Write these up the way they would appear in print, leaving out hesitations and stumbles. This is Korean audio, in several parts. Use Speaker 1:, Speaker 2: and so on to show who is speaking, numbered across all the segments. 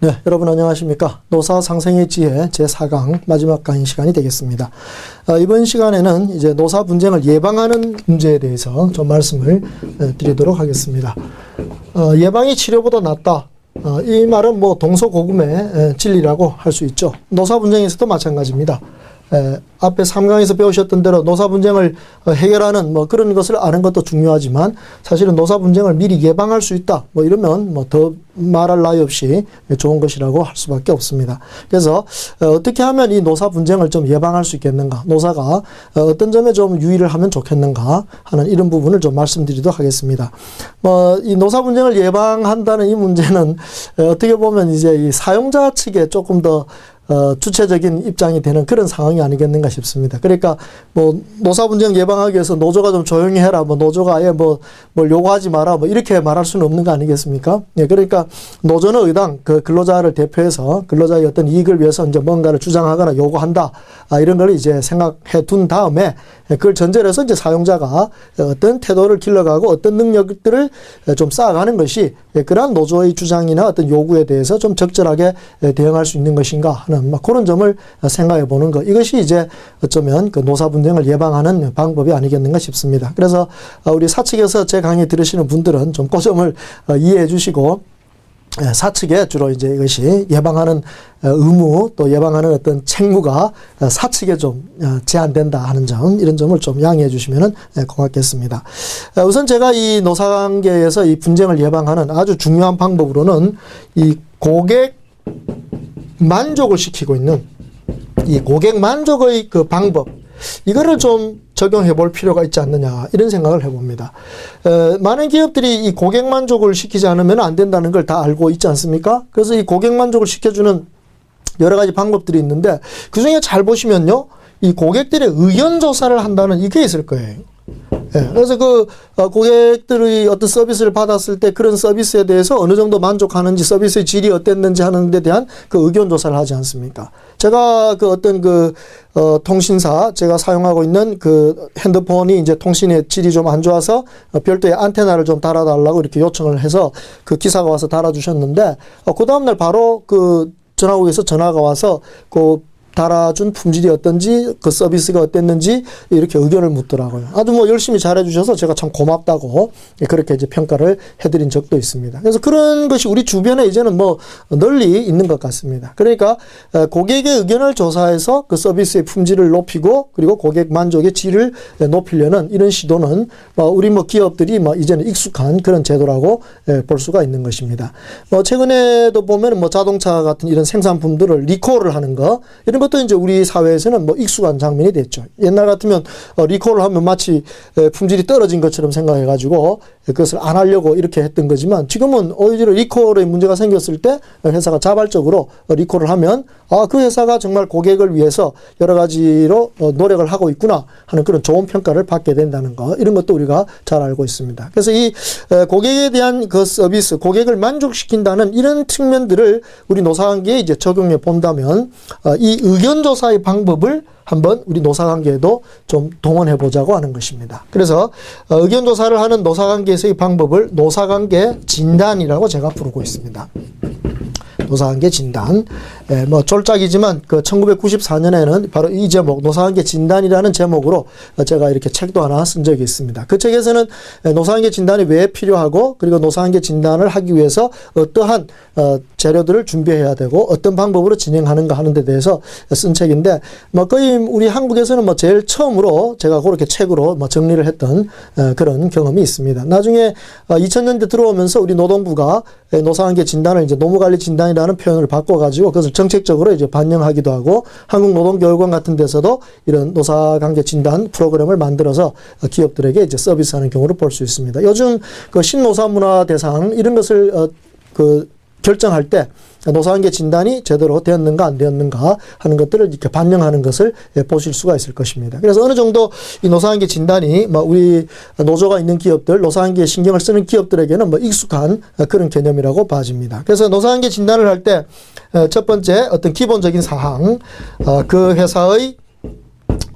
Speaker 1: 네, 여러분 안녕하십니까. 노사 상생의 지혜 제4강 마지막 강의 시간이 되겠습니다. 이번 시간에는 이제 노사 분쟁을 예방하는 문제에 대해서 좀 말씀을 드리도록 하겠습니다. 예방이 치료보다 낫다. 이 말은 뭐 동서고금의 진리라고 할 수 있죠. 노사 분쟁에서도 마찬가지입니다. 앞에 3강에서 배우셨던 대로 노사 분쟁을 해결하는 뭐 그런 것을 아는 것도 중요하지만 사실은 노사 분쟁을 미리 예방할 수 있다. 뭐 이러면 뭐 더 말할 나위 없이 좋은 것이라고 할 수밖에 없습니다. 그래서 어떻게 하면 이 노사 분쟁을 좀 예방할 수 있겠는가? 노사가 어떤 점에 좀 유의를 하면 좋겠는가 하는 이런 부분을 좀 말씀드리도록 하겠습니다. 이 노사 분쟁을 예방한다는 이 문제는 어떻게 보면 이제 이 사용자 측에 조금 더 주체적인 입장이 되는 그런 상황이 아니겠는가 싶습니다. 그러니까 뭐 노사 분쟁 예방하기 위해서 노조가 좀 조용히 해라, 뭐 노조가 아예 뭘 요구하지 마라, 뭐 이렇게 말할 수는 없는 거 아니겠습니까? 예, 그러니까 노조는 의당 그 근로자를 대표해서 근로자의 어떤 이익을 위해서 이제 뭔가를 주장하거나 요구한다, 이런 걸 이제 생각해 둔 다음에 그걸 전제로 해서 이제 사용자가 어떤 태도를 길러가고 어떤 능력들을 좀 쌓아가는 것이 그러한 노조의 주장이나 어떤 요구에 대해서 좀 적절하게 대응할 수 있는 것인가 하는 그런 점을 생각해 보는 것. 이것이 이제 어쩌면 그 노사 분쟁을 예방하는 방법이 아니겠는가 싶습니다. 그래서 우리 사측에서 제 강의 들으시는 분들은 좀 그 점을 이해해 주시고 사측에 주로 이제 이것이 예방하는 의무 또 예방하는 어떤 책무가 사측에 좀 제한된다 하는 점, 이런 점을 좀 양해해 주시면 고맙겠습니다. 우선 제가 이 노사관계에서 이 분쟁을 예방하는 아주 중요한 방법으로는 이 고객 만족을 시키고 있는 이 고객 만족의 그 방법, 이거를 좀 적용해 볼 필요가 있지 않느냐, 이런 생각을 해봅니다. 많은 기업들이 이 고객 만족을 시키지 않으면 안 된다는 걸 다 알고 있지 않습니까? 그래서 이 고객 만족을 시켜주는 여러 가지 방법들이 있는데 그 중에 잘 보시면요, 이 고객들의 의견 조사를 한다는 이게 있을 거예요. 예, 그래서 그 고객들의 어떤 서비스를 받았을 때 그런 서비스에 대해서 어느 정도 만족하는지, 서비스의 질이 어땠는지 하는 데 대한 그 의견 조사를 하지 않습니까? 제가 그 어떤 통신사, 제가 사용하고 있는 그 핸드폰이 이제 통신의 질이 좀 안 좋아서 별도의 안테나를 좀 달아달라고 이렇게 요청을 해서 그 기사가 와서 달아주셨는데, 그 다음날 바로 그 전화국에서 전화가 와서 달아준 품질이 어떤지, 그 서비스가 어땠는지 이렇게 의견을 묻더라고요. 아주 뭐 열심히 잘해주셔서 제가 참 고맙다고 그렇게 이제 평가를 해드린 적도 있습니다. 그래서 그런 것이 우리 주변에 이제는 뭐 널리 있는 것 같습니다. 그러니까 고객의 의견을 조사해서 그 서비스의 품질을 높이고 그리고 고객 만족의 질을 높이려는 이런 시도는 우리 기업들이 이제는 익숙한 그런 제도라고 볼 수가 있는 것입니다. 최근에도 보면 자동차 같은 이런 생산품들을 리콜을 하는 거, 이런 것도 이제 우리 사회에서는 익숙한 장면이 됐죠. 옛날 같으면 리콜을 하면 마치 품질이 떨어진 것처럼 생각해가지고 그것을 안 하려고 이렇게 했던 거지만, 지금은 오히려 리콜에 문제가 생겼을 때 회사가 자발적으로 리콜을 하면 그 회사가 정말 고객을 위해서 여러 가지로 노력을 하고 있구나 하는 그런 좋은 평가를 받게 된다는 거, 이런 것도 우리가 잘 알고 있습니다. 그래서 이 고객에 대한 그 서비스, 고객을 만족시킨다는 이런 측면들을 우리 노사관계에 이제 적용해 본다면 이 의견조사의 방법을 한번 우리 노사관계에도 좀 동원해 보자고 하는 것입니다. 그래서 의견조사를 하는 노사관계에서의 방법을 노사관계 진단이라고 제가 부르고 있습니다. 노사관계 진단. 쫄짝이지만 1994년에는 바로 이 제목, 노사관계 진단이라는 제목으로 제가 이렇게 책도 하나 쓴 적이 있습니다. 그 책에서는 노사관계 진단이 왜 필요하고, 그리고 노사관계 진단을 하기 위해서 어떠한 재료들을 준비해야 되고 어떤 방법으로 진행하는가 하는 데 대해서 쓴 책인데, 거의 우리 한국에서는 제일 처음으로 제가 그렇게 책으로 정리를 했던 그런 경험이 있습니다. 나중에 2000년대 들어오면서 우리 노동부가 노사관계 진단을 이제 노무관리 진단이라는 표현을 바꿔가지고 그것을 정책적으로 이제 반영하기도 하고, 한국노동교육원 같은 데서도 이런 노사관계 진단 프로그램을 만들어서 기업들에게 이제 서비스하는 경우를 볼 수 있습니다. 요즘 그 신노사문화 대상 이런 것을 결정할 때 노사관계 진단이 제대로 되었는가 안 되었는가 하는 것들을 이렇게 반영하는 것을 보실 수가 있을 것입니다. 그래서 어느 정도 이 노사관계 진단이 우리 노조가 있는 기업들, 노사관계에 신경을 쓰는 기업들에게는 익숙한 그런 개념이라고 봐집니다. 그래서 노사관계 진단을 할 때 첫 번째 어떤 기본적인 사항, 그 회사의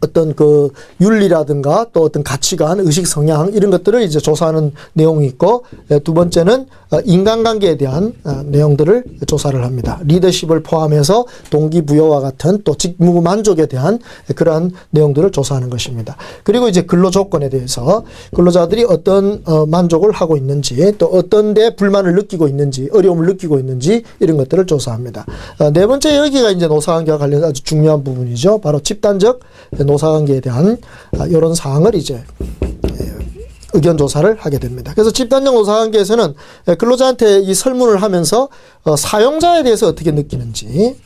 Speaker 1: 어떤 그 윤리라든가 또 어떤 가치관, 의식 성향 이런 것들을 이제 조사하는 내용이 있고, 두 번째는 인간관계에 대한 내용들을 조사를 합니다. 리더십을 포함해서 동기부여와 같은 또 직무 만족에 대한 그러한 내용들을 조사하는 것입니다. 그리고 이제 근로 조건에 대해서 근로자들이 어떤 만족을 하고 있는지, 또 어떤 데 불만을 느끼고 있는지, 어려움을 느끼고 있는지 이런 것들을 조사합니다. 네 번째, 여기가 이제 노사관계와 관련해서 아주 중요한 부분이죠. 바로 집단적 노사관계에 대한 이런 사항을 이제 의견 조사를 하게 됩니다. 그래서 집단적 노사관계에서는 근로자한테 이 설문을 하면서 사용자에 대해서 어떻게 느끼는지,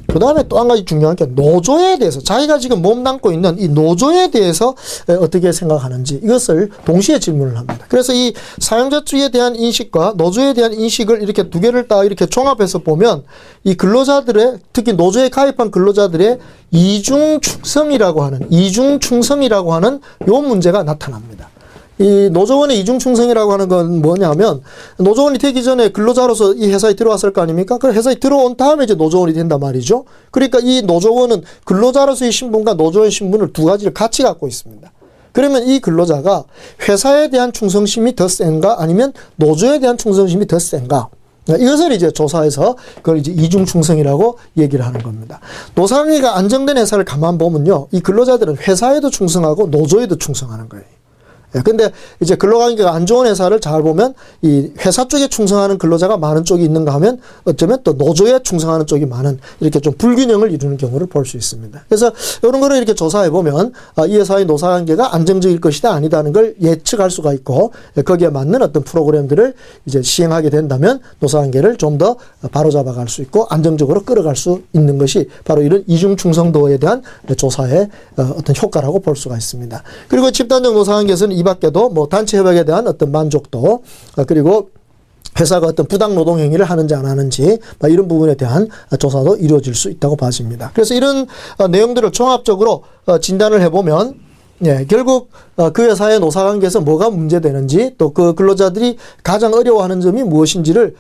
Speaker 1: 그 다음에 또 한 가지 중요한 게 노조에 대해서, 자기가 지금 몸담고 있는 이 노조에 대해서 어떻게 생각하는지, 이것을 동시에 질문을 합니다. 그래서 이 사용자주의에 대한 인식과 노조에 대한 인식을 이렇게 두 개를 딱 이렇게 종합해서 보면 이 근로자들의, 특히 노조에 가입한 근로자들의 이중충성이라고 하는 요 문제가 나타납니다. 이 노조원의 이중충성이라고 하는 건 뭐냐면, 노조원이 되기 전에 근로자로서 이 회사에 들어왔을 거 아닙니까? 그 회사에 들어온 다음에 이제 노조원이 된단 말이죠. 그러니까 이 노조원은 근로자로서의 신분과 노조의 신분을 두 가지를 같이 갖고 있습니다. 그러면 이 근로자가 회사에 대한 충성심이 더 센가, 아니면 노조에 대한 충성심이 더 센가? 이것을 이제 조사해서 그걸 이제 이중충성이라고 얘기를 하는 겁니다. 노사관계가 안정된 회사를 가만 보면요, 이 근로자들은 회사에도 충성하고 노조에도 충성하는 거예요. 근데 이제 근로관계가 안 좋은 회사를 잘 보면 이 회사 쪽에 충성하는 근로자가 많은 쪽이 있는가 하면 어쩌면 또 노조에 충성하는 쪽이 많은, 이렇게 좀 불균형을 이루는 경우를 볼 수 있습니다. 그래서 이런 거를 이렇게 조사해 보면 이 회사의 노사관계가 안정적일 것이다 아니다는 걸 예측할 수가 있고, 거기에 맞는 어떤 프로그램들을 이제 시행하게 된다면 노사관계를 좀 더 바로잡아 갈 수 있고 안정적으로 끌어갈 수 있는 것이 바로 이런 이중충성도에 대한 조사의 어떤 효과라고 볼 수가 있습니다. 그리고 집단적 노사관계에서는 이 밖에도 뭐 단체 협약에 대한 어떤 만족도, 그리고 회사가 어떤 부당 노동 행위를 하는지 안 하는지 이런 부분에 대한 조사도 이루어질 수 있다고 봐집니다. 그래서 이런 내용들을 종합적으로 진단을 해보면, 결국 그 회사의 노사관계에서 뭐가 문제되는지, 또 그 근로자들이 가장 어려워하는 점이 무엇인지를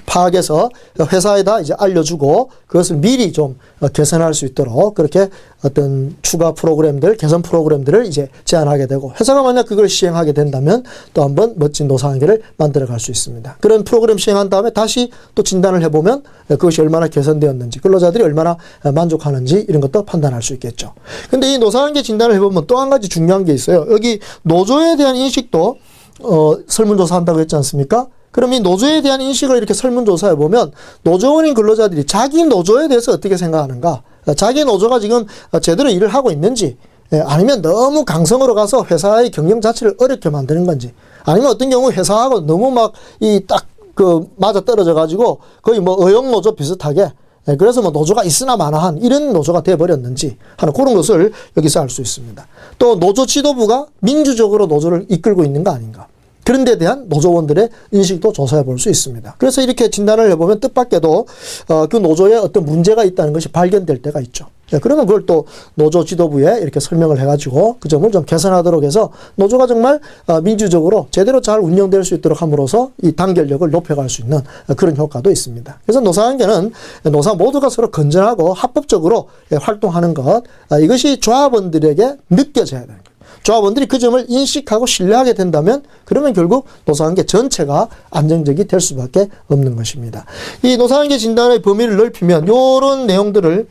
Speaker 1: 파악해서 회사에다 이제 알려주고, 그것을 미리 좀 개선할 수 있도록 그렇게 어떤 추가 프로그램들, 개선 프로그램들을 이제 제안하게 되고, 회사가 만약 그걸 시행하게 된다면 또 한번 멋진 노사관계를 만들어 갈 수 있습니다. 그런 프로그램 시행한 다음에 다시 또 진단을 해보면 그것이 얼마나 개선되었는지, 근로자들이 얼마나 만족하는지 이런 것도 판단할 수 있겠죠. 근데 이 노사관계 진단을 해보면 또 한 가지 중요한 게 있어요. 여기 노조에 대한 인식도 설문조사 한다고 했지 않습니까? 그럼 이 노조에 대한 인식을 이렇게 설문조사해 보면 노조원인 근로자들이 자기 노조에 대해서 어떻게 생각하는가, 자기 노조가 지금 제대로 일을 하고 있는지, 아니면 너무 강성으로 가서 회사의 경영 자체를 어렵게 만드는 건지, 아니면 어떤 경우 회사하고 너무 막 이 딱 맞아 떨어져 가지고 거의 뭐 의형노조 비슷하게, 그래서 뭐 노조가 있으나 마나한 이런 노조가 돼버렸는지 하는 그런 것을 여기서 알 수 있습니다. 또 노조 지도부가 민주적으로 노조를 이끌고 있는 거 아닌가, 그런 데 대한 노조원들의 인식도 조사해 볼 수 있습니다. 그래서 이렇게 진단을 해보면 뜻밖에도 그 노조에 어떤 문제가 있다는 것이 발견될 때가 있죠. 그러면 그걸 또 노조 지도부에 이렇게 설명을 해가지고 그 점을 좀 개선하도록 해서 노조가 정말 민주적으로 제대로 잘 운영될 수 있도록 함으로써 이 단결력을 높여갈 수 있는 그런 효과도 있습니다. 그래서 노사관계는 노사 모두가 서로 건전하고 합법적으로 활동하는 것, 이것이 조합원들에게 느껴져야 되는 거예요. 조합원들이 그 점을 인식하고 신뢰하게 된다면 그러면 결국 노사관계 전체가 안정적이 될 수밖에 없는 것입니다. 이 노사관계 진단의 범위를 넓히면 이런 내용들을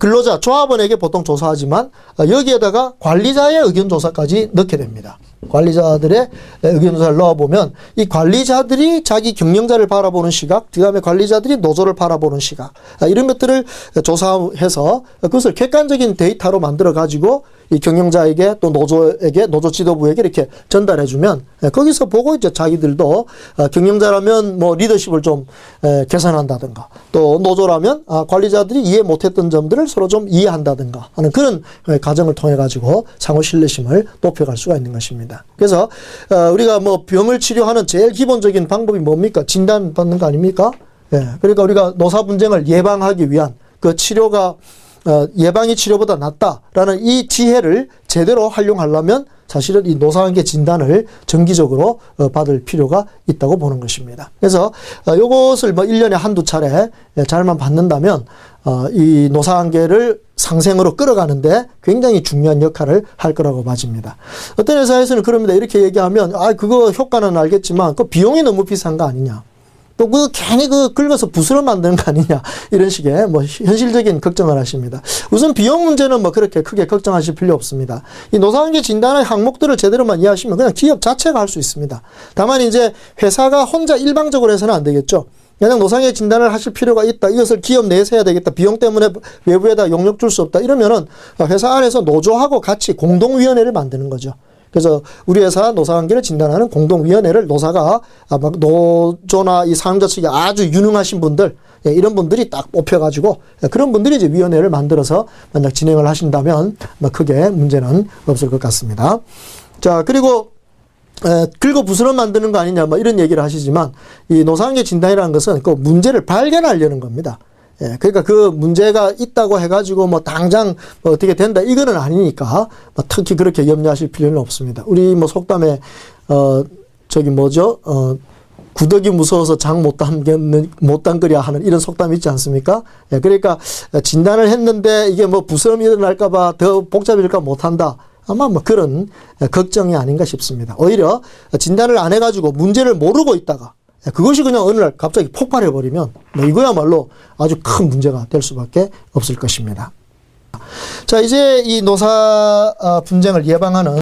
Speaker 1: 근로자, 조합원에게 보통 조사하지만 여기에다가 관리자의 의견 조사까지 넣게 됩니다. 관리자들의 의견 조사를 넣어보면 이 관리자들이 자기 경영자를 바라보는 시각, 그 다음에 관리자들이 노조를 바라보는 시각, 이런 것들을 조사해서 그것을 객관적인 데이터로 만들어 가지고 이 경영자에게 또 노조에게, 노조 지도부에게 이렇게 전달해주면 거기서 보고 이제 자기들도 경영자라면 뭐 리더십을 좀 개선한다든가, 또 노조라면 관리자들이 이해 못했던 점들을 서로 좀 이해한다든가 하는 그런 과정을 통해 가지고 상호 신뢰심을 높여갈 수가 있는 것입니다. 그래서 우리가 뭐 병을 치료하는 제일 기본적인 방법이 뭡니까? 진단받는 거 아닙니까? 그러니까 우리가 노사 분쟁을 예방하기 위한 그 치료가 예방이 치료보다 낫다라는 이 지혜를 제대로 활용하려면 사실은 이 노사관계 진단을 정기적으로 받을 필요가 있다고 보는 것입니다. 그래서 이것을 뭐 1년에 한두 차례 잘만 받는다면 이 노사관계를 상생으로 끌어가는데 굉장히 중요한 역할을 할 거라고 봐집니다. 어떤 회사에서는 그럽니다. 이렇게 얘기하면 그거 효과는 알겠지만 그 비용이 너무 비싼 거 아니냐. 또 괜히 긁어서 붓으로 만드는 거 아니냐. 이런 식의 뭐 현실적인 걱정을 하십니다. 우선 비용 문제는 뭐 그렇게 크게 걱정하실 필요 없습니다. 이 노사관계 진단의 항목들을 제대로만 이해하시면 그냥 기업 자체가 할 수 있습니다. 다만 이제 회사가 혼자 일방적으로 해서는 안 되겠죠. 그냥 노사관계 진단을 하실 필요가 있다. 이것을 기업 내에서 해야 되겠다. 비용 때문에 외부에다 용역 줄 수 없다. 이러면은 회사 안에서 노조하고 같이 공동위원회를 만드는 거죠. 그래서 우리 회사 노사관계를 진단하는 공동위원회를 노사가 노조나 이 사용자 측이 아주 유능하신 분들, 이런 분들이 딱 뽑혀가지고 그런 분들이 이제 위원회를 만들어서 만약 진행을 하신다면 크게 문제는 없을 것 같습니다. 자, 그리고 긁어 부스럼 만드는 거 아니냐 이런 얘기를 하시지만 이 노사관계 진단이라는 것은 그 문제를 발견하려는 겁니다. 그러니까 그 문제가 있다고 해가지고 당장 어떻게 된다 이거는 아니니까 특히 그렇게 염려하실 필요는 없습니다. 우리 속담에 구더기 무서워서 장 못 담그랴 하는 이런 속담이 있지 않습니까? 그러니까 진단을 했는데 이게 부스럼이 일어날까봐 더 복잡해질까 못한다. 아마 그런 걱정이 아닌가 싶습니다. 오히려 진단을 안 해가지고 문제를 모르고 있다가 그것이 그냥 어느 날 갑자기 폭발해버리면 이거야말로 아주 큰 문제가 될 수밖에 없을 것입니다. 자, 이제 이 노사 분쟁을 예방하는